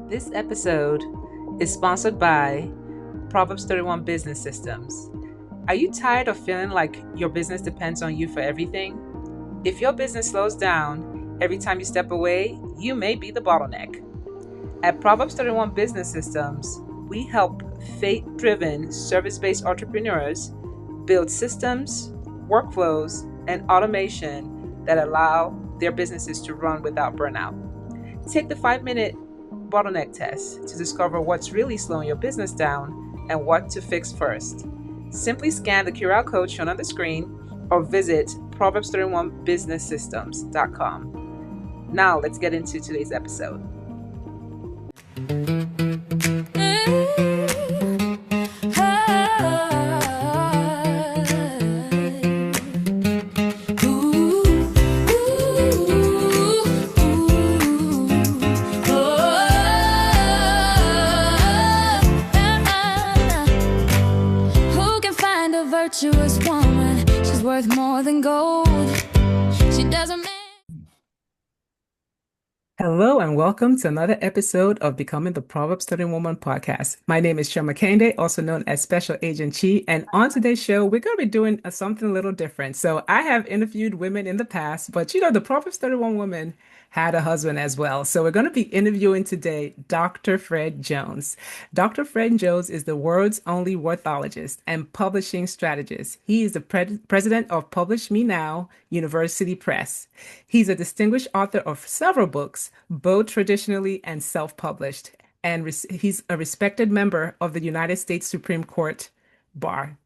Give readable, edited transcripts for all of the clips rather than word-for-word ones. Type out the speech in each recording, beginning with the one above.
This episode is sponsored by Proverbs 31 Business Systems. Are you tired of feeling like your business depends on you for everything? If your business slows down every time you step away, you may be the bottleneck. At Proverbs 31 Business Systems, we help faith-driven, service-based entrepreneurs build systems, workflows, and automation that allow their businesses to run without burnout. Take the 5-minute bottleneck test to discover what's really slowing your business down and what to fix first. Simply scan the QR code shown on the screen or visit proverbs31businesssystems.com. Now let's get into today's episode. Virtuous woman, she's worth more than gold. She doesn't. Hello and welcome to another episode of Becoming the Proverbs 31 Woman podcast. My name is Shoma Kende, also known as Special Agent Chi, and on today's show, we're going to be doing something a little different. So I have interviewed women in the past, but the Proverbs 31 woman had a husband as well. So we're going to be interviewing today Dr. Fred Jones. Dr. Fred Jones is the world's only Worthologist and publishing strategist. He is the president of Publish Me Now University Press. He's a distinguished author of several books, both traditionally and self-published, and he's a respected member of the United States Supreme Court Bar.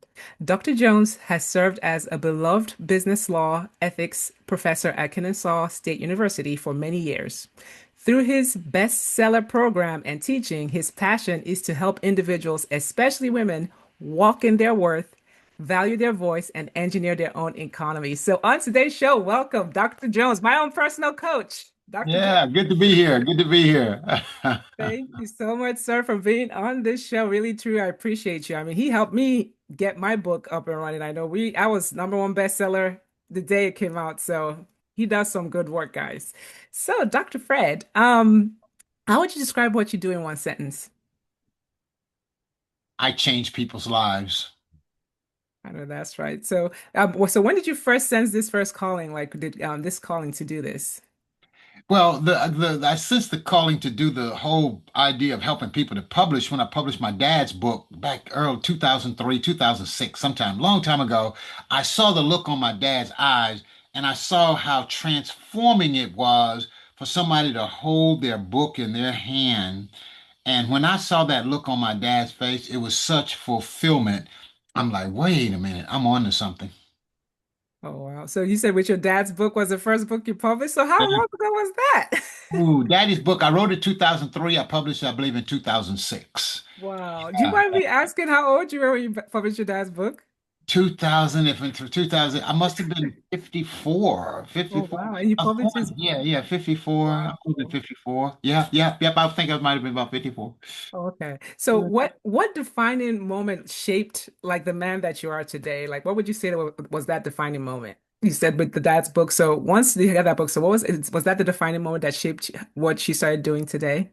Dr. Jones has served as a beloved business law ethics professor at Kennesaw State University for many years. Through his bestseller program and teaching, his passion is to help individuals, especially women, walk in their worth, value their voice, and engineer their own economy. So on today's show, welcome Dr. Jones, my own personal coach. Dr. Yeah, good to be here. Good to be here. Thank you so much, sir, for being on this show. Really, truly, I appreciate you. I mean, he helped me get my book up and running. I was #1 bestseller the day it came out. So he does some good work, guys. So, Dr. Fred, how would you describe what you do in one sentence? I change people's lives. I know that's right. So, so when did you first sense this first calling, like this calling to do this? Well, I sensed the calling to do the whole idea of helping people to publish when I published my dad's book back early 2003, 2006, sometime, long time ago. I saw the look on my dad's eyes and I saw how transforming it was for somebody to hold their book in their hand. And when I saw that look on my dad's face, it was such fulfillment. I'm like, wait a minute, I'm on to something. Oh, wow. So you said with your dad's book was the first book you published. So how long ago was that? Ooh, Daddy's book. I wrote it 2003. I published it, I believe, in 2006. Wow. Do you mind me asking how old you were when you published your dad's book? 2000, if into 2000, I must have been 54, Oh, 54. wow. And you I was published his born, yeah, 54. I was in Wow. 54. Yeah, yep. I think I might have been about 54. Okay. So what defining moment shaped like the man that you are today? Like what would you say that was that defining moment? You said with the dad's book. So once you had that book, so what was it? Was that the defining moment that shaped what she started doing today?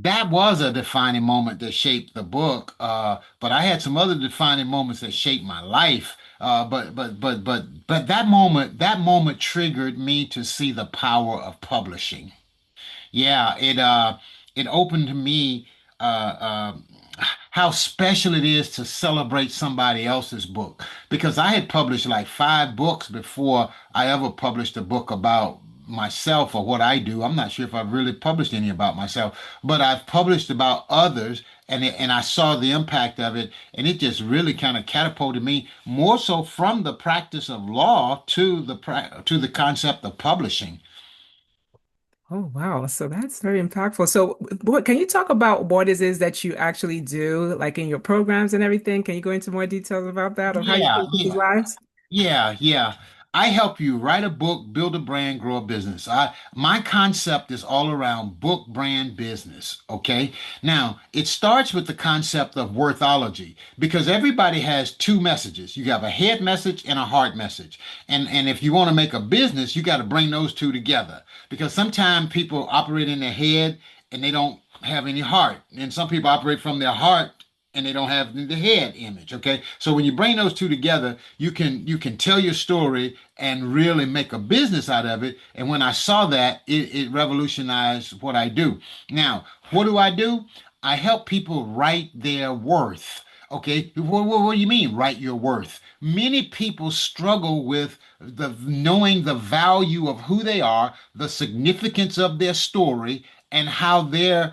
That was a defining moment that shaped the book. But I had some other defining moments that shaped my life. But that moment triggered me to see the power of publishing. Yeah, it opened to me how special it is to celebrate somebody else's book because I had published like 5 books before I ever published a book about myself or what I do. I'm not sure if I've really published any about myself, but I've published about others and I saw the impact of it and it just really kind of catapulted me more so from the practice of law to to the concept of publishing. Oh, wow. So that's very impactful. So what can you talk about what it is that you actually do, like in your programs and everything? Can you go into more details about that or how you Yeah, change people's yeah. lives? Yeah. I help you write a book, build a brand, grow a business. My concept is all around book brand business. Okay. Now it starts with the concept of worthology because everybody has two messages. You have a head message and a heart message. And if you want to make a business, you got to bring those two together because sometimes people operate in their head and they don't have any heart. And some people operate from their heart and they don't have the head image. Okay. So when you bring those two together, you can tell your story and really make a business out of it. And when I saw that, it revolutionized what I do. Now, what do? I help people write their worth. Okay, what do you mean write your worth? Many people struggle with the knowing the value of who they are, the significance of their story, and how their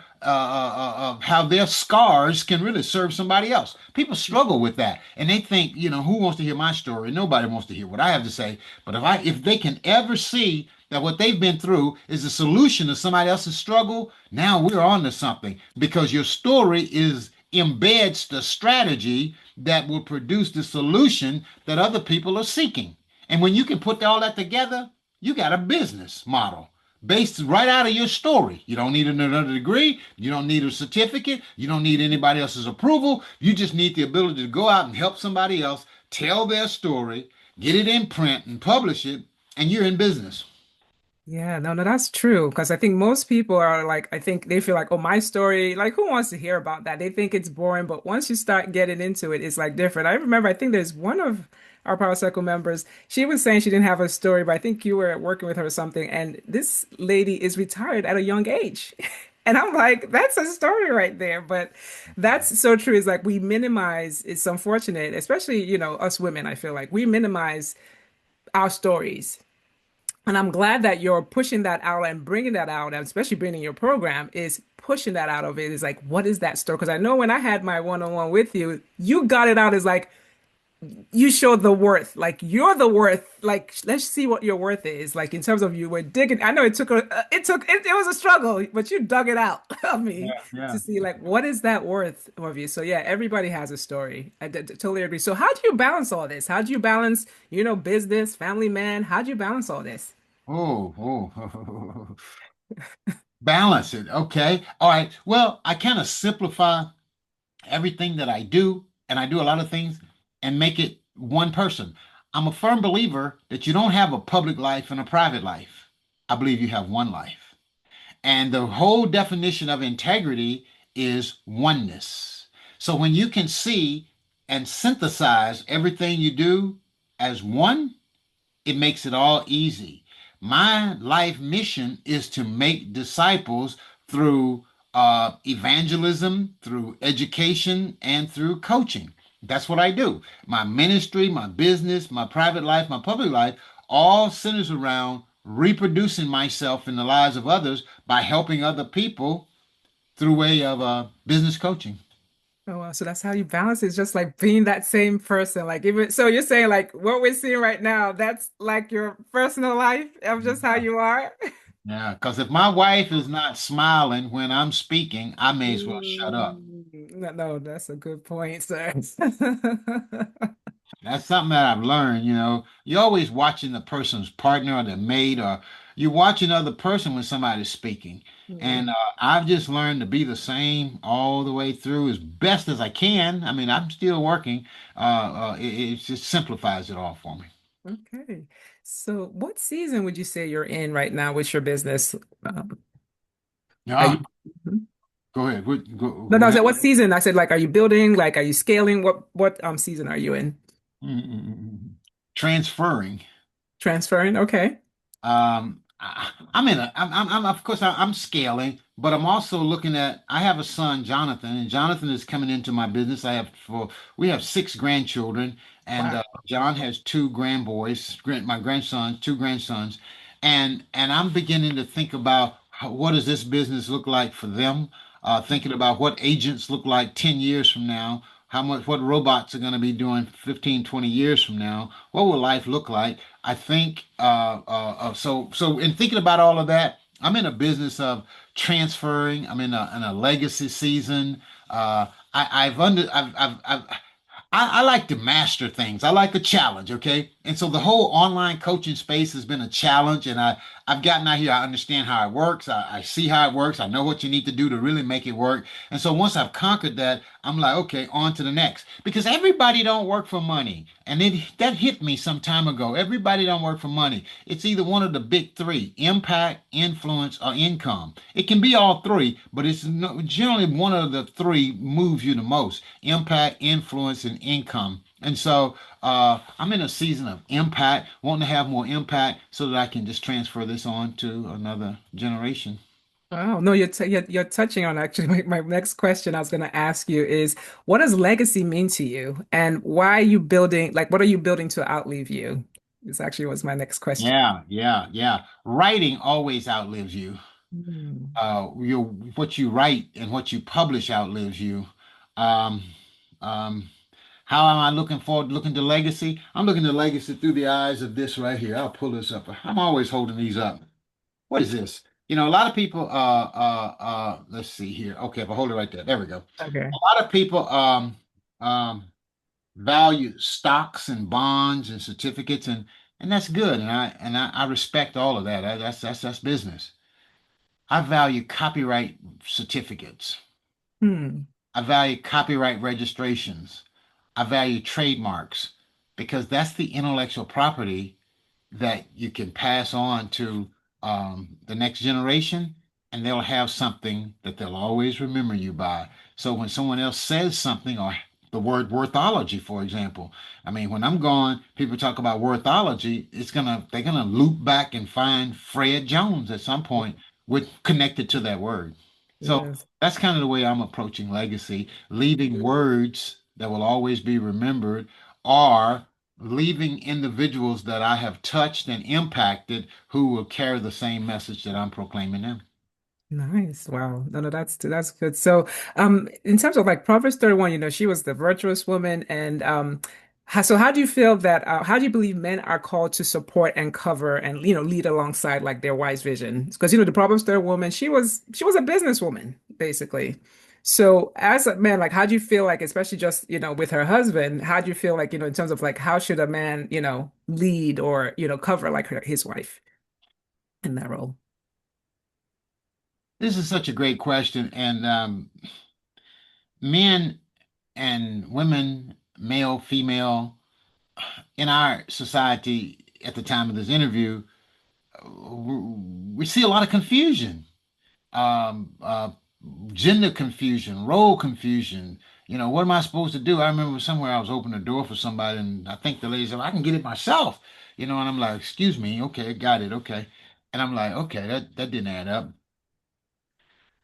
scars can really serve somebody else. People struggle with that, and they think, who wants to hear my story? Nobody wants to hear what I have to say. But if they can ever see that what they've been through is a solution to somebody else's struggle, now we're on to something because your story is embeds the strategy that will produce the solution that other people are seeking. And when you can put all that together, you got a business model based right out of your story. You don't need another degree. You don't need a certificate. You don't need anybody else's approval. You just need the ability to go out and help somebody else tell their story, get it in print and publish it, and you're in business. Yeah, no, no, that's true. Because I think most people are like, I think they feel like, oh, my story, like, who wants to hear about that? They think it's boring. But once you start getting into it, it's like different. I remember, I think there's one of our Power Circle members, she was saying she didn't have a story, but I think you were working with her or something. And this lady is retired at a young age. And I'm like, that's a story right there. But that's so true. It's like we minimize, it's unfortunate, especially, us women, I feel like we minimize our stories. And I'm glad that you're pushing that out and bringing that out, and especially bringing your program is pushing that out of it. Is like, what is that story? Because I know when I had my one-on-one with you, you got it out as like you showed the worth, like you're the worth. Like, let's see what your worth is. Like in terms of you were digging. I know it was a struggle, but you dug it out of me Yeah, yeah. to see like what is that worth of you. So yeah, everybody has a story. Totally agree. So how do you balance all this? How do you balance, business, family man? How do you balance all this? Oh, oh. Balance it. Okay. All right. Well, I kind of simplify everything that I do, and I do a lot of things and make it one person. I'm a firm believer that you don't have a public life and a private life. I believe you have one life. And the whole definition of integrity is oneness. So when you can see and synthesize everything you do as one, it makes it all easy. My life mission is to make disciples through evangelism, through education, and through coaching. That's what I do. My ministry, my business, my private life, my public life all centers around reproducing myself in the lives of others by helping other people through way of business coaching. Oh, wow. So that's how you balance it. It's just like being that same person. Like even so you're saying like what we're seeing right now, that's like your personal life of just how you are. Yeah, because if my wife is not smiling when I'm speaking, I may as well shut up. No, no, that's a good point, sir. That's something that I've learned, You're always watching the person's partner or their mate, or you're watching the other person when somebody's speaking. Yeah. And I've just learned to be the same all the way through as best as I can. I mean, I'm still working. It just simplifies it all for me. Okay. So what season would you say you're in right now with your business? Are you? Yeah, Mhm. go ahead. No, Go no, I said ahead. what season? I said like are you building? Like are you scaling? What season are you in? Transferring. Transferring? Okay. I'm in a, I'm of course I'm scaling, but I'm also looking at, I have a son, Jonathan, and Jonathan is coming into my business. We have six grandchildren, and Wow. John has two grandboys, my grandsons, two grandsons, and I'm beginning to think about what does this business look like for them, thinking about what agents look like 10 years from now, what robots are going to be doing 15, 20 years from now, what will life look like? I think so in thinking about all of that, I'm in a business of transferring. I'm in a legacy season. I've under I've I like to master things. I like a challenge, okay? And so the whole online coaching space has been a challenge. And I've gotten out here. I understand how it works. I see how it works. I know what you need to do to really make it work. And so once I've conquered that, I'm like, okay, on to the next. Because everybody don't work for money. And that hit me some time ago. Everybody don't work for money. It's either one of the big three: impact, influence, or income. It can be all three, but it's generally one of the three moves you the most: impact, influence, and income. And so I'm in a season of impact, wanting to have more impact so that I can just transfer this on to another generation. Oh, no, you're touching on actually my next question I was going to ask you is what does legacy mean to you? And why are you building, like, what are you building to outlive you? This actually was my next question. Yeah, yeah, yeah. Writing always outlives you. Hmm. What you write and what you publish outlives you. Um, um, how am I looking to legacy? I'm looking to legacy through the eyes of this right here. I'll pull this up. I'm always holding these up. What is this? A lot of people, let's see here. Okay, if I hold it right there, there we go. Okay. A lot of people, um, value stocks and bonds and certificates, and that's good. And I respect all of that. That's business. I value copyright certificates. Hmm. I value copyright registrations. I value trademarks because that's the intellectual property that you can pass on to the next generation, and they'll have something that they'll always remember you by. So when someone else says something, or the word worthology, for example, I mean, when I'm gone, people talk about worthology. They're gonna loop back and find Fred Jones at some point with connected to that word. So Yes. that's kind of the way I'm approaching legacy, leaving words that will always be remembered, or leaving individuals that I have touched and impacted who will carry the same message that I'm proclaiming them. Nice. Wow. No, no, that's good. So, in terms of like Proverbs 31, she was the virtuous woman, and so how do you feel that how do you believe men are called to support and cover and lead alongside like their wise vision? Because the Proverbs 31 woman, she was a businesswoman basically. So, as a man, like, how do you feel like, especially just with her husband, how do you feel like in terms of like how should a man lead or cover like his wife in that role? This is such a great question, and men and women, male, female, in our society at the time of this interview, we see a lot of confusion, um, uh, gender confusion, role confusion. What am I supposed to do? I remember somewhere I was opening a door for somebody, and I think the lady said, "I can get it myself." And I'm like, "Excuse me, okay, got it, okay." And I'm like, "Okay, that didn't add up."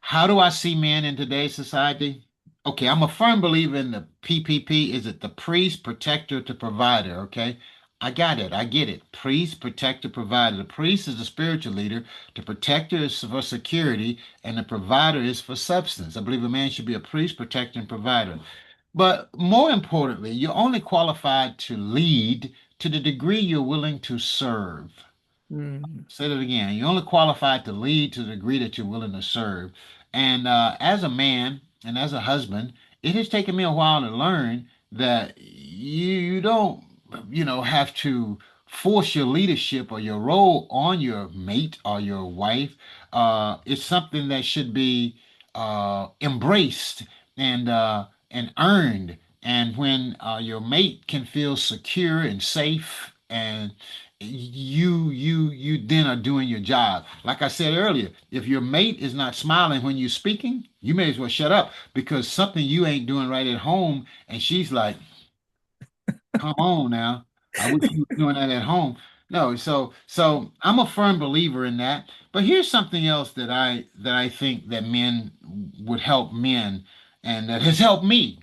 How do I see men in today's society? Okay, I'm a firm believer in the PPP. Is it the priest, protector to provider? Okay, I got it. I get it. Priest, protector, provider. The priest is the spiritual leader. The protector is for security, and the provider is for substance. I believe a man should be a priest, protector, and provider. But more importantly, you're only qualified to lead to the degree you're willing to serve. Mm, Say that again. You're only qualified to lead to the degree that you're willing to serve. And as a man and as a husband, it has taken me a while to learn that you don't, have to force your leadership or your role on your mate or your wife. It's something that should be embraced and earned. And when your mate can feel secure and safe, and you then are doing your job. Like I said earlier, if your mate is not smiling when you're speaking, you may as well shut up, because something you ain't doing right at home, and she's like, "Come on now, I wish you were doing that at home." No, so I'm a firm believer in that. But here's something else that I think that men would help men, and that has helped me,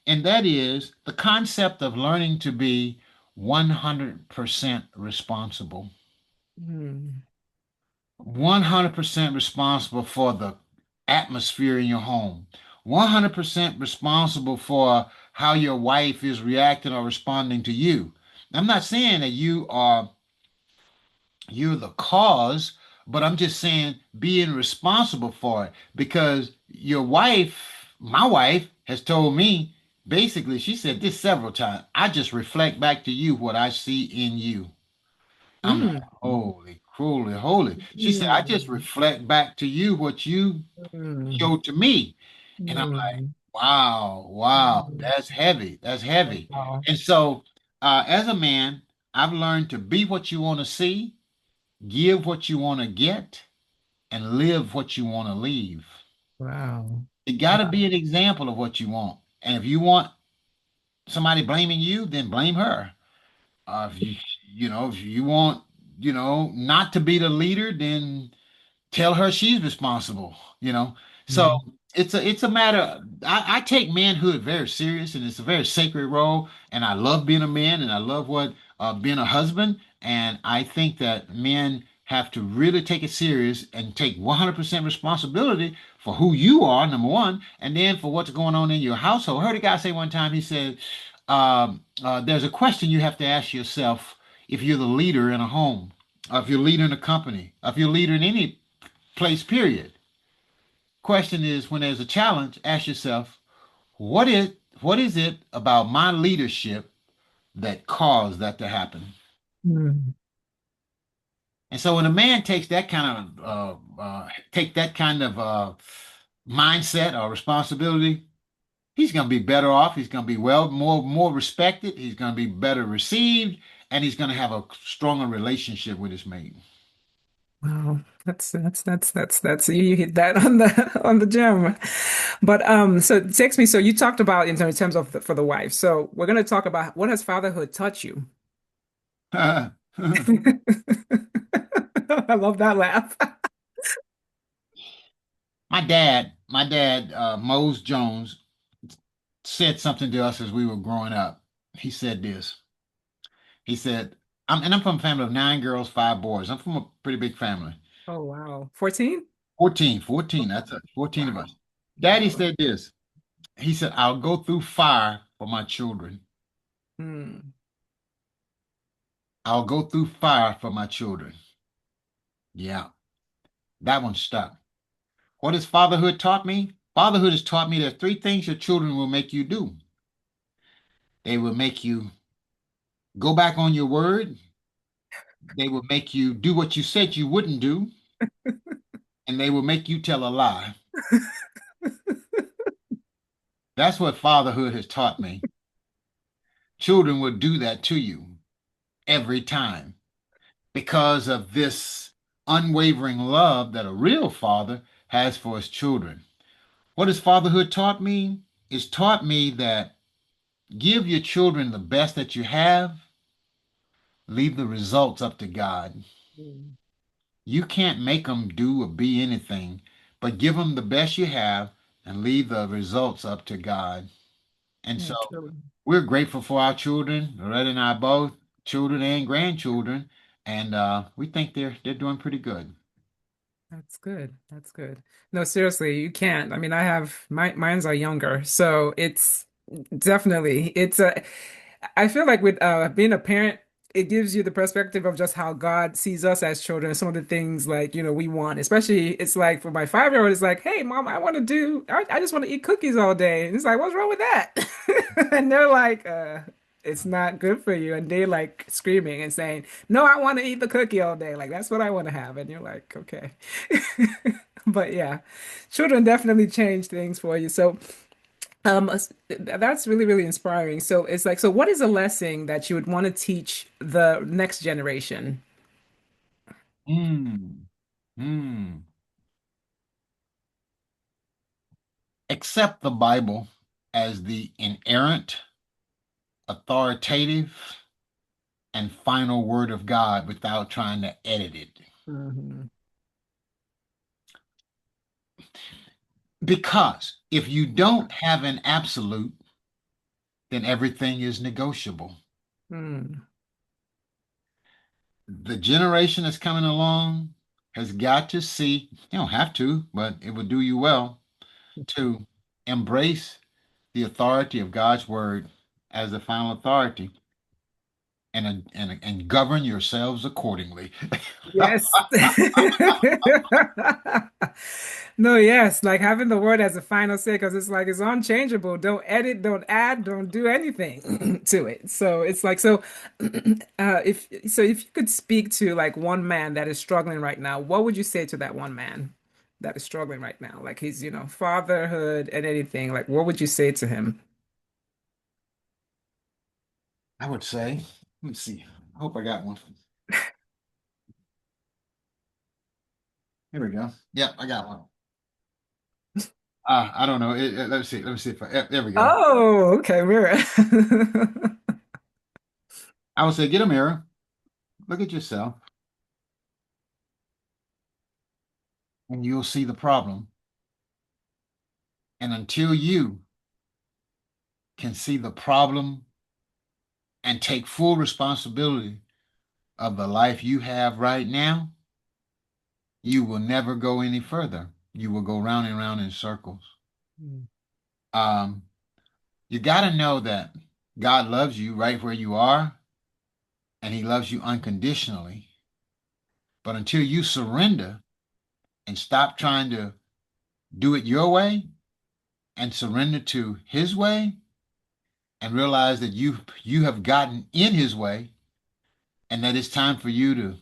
and that is the concept of learning to be 100% responsible. mm, 100% responsible for the atmosphere in your home. 100% responsible for how your wife is reacting or responding to you. I'm not saying that you're the cause, but I'm just saying being responsible for it, because your wife, my wife, has told me, basically, she said this several times. I just reflect back to you what I see in you. I'm like, Mm, holy, cruelly, holy. She said, I just mm, reflect back to you what you mm, showed to me. And I'm like, mm, wow, wow, mm. that's heavy. That's heavy. Wow. And so, as a man, I've learned to be what you want to see, give what you want to get, and live what you want to leave. Wow. It got to be an example of what you want. And if you want somebody blaming you, then blame her. If you, if you want, not to be the leader, then tell her she's responsible, So Mm, it's a matter. I take manhood very serious, and it's a very sacred role. And I love being a man, and I love what being a husband. And I think that men have to really take it serious and take 100% responsibility for who you are, number one, and then for what's going on in your household. I heard a guy say one time. He said, "There's a question you have to ask yourself if you're the leader in a home." If you're a leader in a company, if you're a leader in any place, period. Question is, when there's a challenge, ask yourself, what is it about my leadership that caused that to happen? mm, And so when a man takes that kind of mindset or responsibility, he's going to be better off. He's going to be more respected. He's going to be better received, and he's going to have a stronger relationship with his mate. wow. That's you hit that on the gem. But so it takes me, so you talked about in terms of for the wife. So we're gonna talk about what has fatherhood taught you? I love that laugh. My dad, Mose Jones, said something to us as we were growing up. He said this. He said, I'm from a family of 9 girls, 5 boys. I'm from a pretty big family. Oh wow. 14? 14. That's it. 14 of Wow. us. Daddy Wow. said this. He said, I'll go through fire for my children. Hmm. I'll go through fire for my children. Yeah, that one stuck. What has fatherhood taught me? Fatherhood has taught me that three things your children will make you do. They will make you go back on your word. They will make you do what you said you wouldn't do, and they will make you tell a lie. That's what fatherhood has taught me. Children will do that to you every time because of this unwavering love that a real father has for his children. What has fatherhood taught me? It's taught me that give your children the best that you have, leave the results up to God. Hmm. You can't make them do or be anything, but give them the best you have and leave the results up to God. And Yeah, so truly. we're grateful for our children, Loretta and I both, children and grandchildren, and we think they're doing pretty good. That's good. That's good. No, seriously, you can't. I mean, I have mine's are younger, so it's definitely it's a I feel like with being a parent, it gives you the perspective of just how God sees us as children, some of the things like, we want. Especially it's like for my 5-year-old, it's like, hey mom, I just want to eat cookies all day. And it's like, what's wrong with that? And they're like, it's not good for you. And they like screaming and saying, no, I want to eat the cookie all day. Like that's what I want to have. And you're like, okay. But yeah, children definitely change things for you. So that's really, really inspiring. So it's like, so what is a lesson that you would want to teach the next generation? Mm, mm. Accept the Bible as the inerrant, authoritative, and final word of God without trying to edit it. Hmm. Because if you don't have an absolute, then everything is negotiable. Hmm. The generation that's coming along has got to see, you don't have to, but it would do you well to embrace the authority of God's word as the final authority and govern yourselves accordingly. Yes. No, yes, like having the word as a final say because it's like it's unchangeable. Don't edit, don't add, don't do anything to it. So it's like if you could speak to like one man that is struggling right now, what would you say to that one man that is struggling right now? Like he's, fatherhood and anything. Like what would you say to him? I would say, let me see. I hope I got one. Here we go. Yep, I got one. I don't know. Let's see. Let me see if there we go. Oh, okay, Mira. I would say, get a mirror, look at yourself, and you'll see the problem. And until you can see the problem and take full responsibility of the life you have right now, you will never go any further. You will go round and round in circles. Um, you got to know that God loves you right where you are, and He loves you unconditionally. But until you surrender and stop trying to do it your way and surrender to His way and realize that you have gotten in His way and that it's time for you to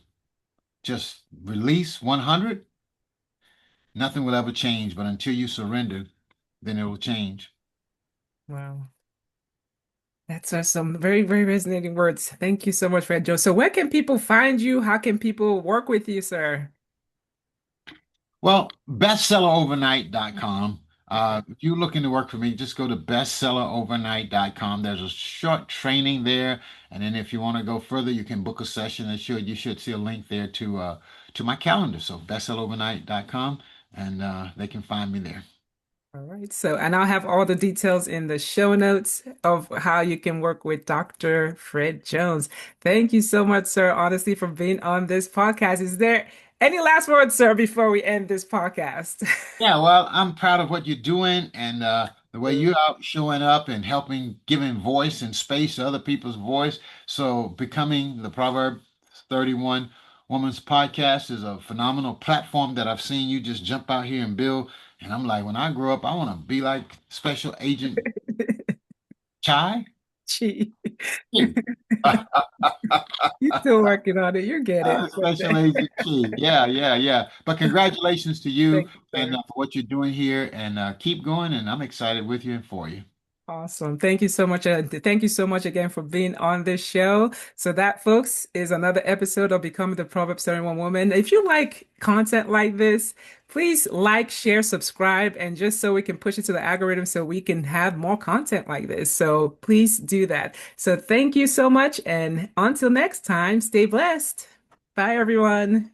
just release 100, nothing will ever change. But until you surrender, then it will change. Wow. That's some very, very resonating words. Thank you so much, Fred Joe. So where can people find you? How can people work with you, sir? Well, bestsellerovernight.com. If you're looking to work for me, just go to bestsellerovernight.com. There's a short training there, and then if you want to go further, you can book a session. And you should see a link there to my calendar. So bestsellerovernight.com, and they can find me there. All right. So, and I'll have all the details in the show notes of how you can work with Dr. Fred Jones. Thank you so much, sir, honestly, for being on this podcast. Is there any last words, sir, before we end this podcast? Yeah, well, I'm proud of what you're doing and the way you're out showing up and helping, giving voice and space to other people's voice. So, becoming the Proverb 31 Woman's Podcast is a phenomenal platform that I've seen you just jump out here and build. And I'm like, when I grow up, I want to be like Special Agent Chai. Gee, Chi. you're still working on it. You get it. Special Agent Chi. Yeah, yeah, yeah. But congratulations to you Thank you, and sir. for what you're doing here and keep going. And I'm excited with you and for you. Awesome. Thank you so much. Thank you so much again for being on this show. So that, folks, is another episode of Becoming the Proverbs 31 Woman. If you like content like this, please like, share, subscribe, and just so we can push it to the algorithm so we can have more content like this. So please do that. So thank you so much. And until next time, stay blessed. Bye, everyone.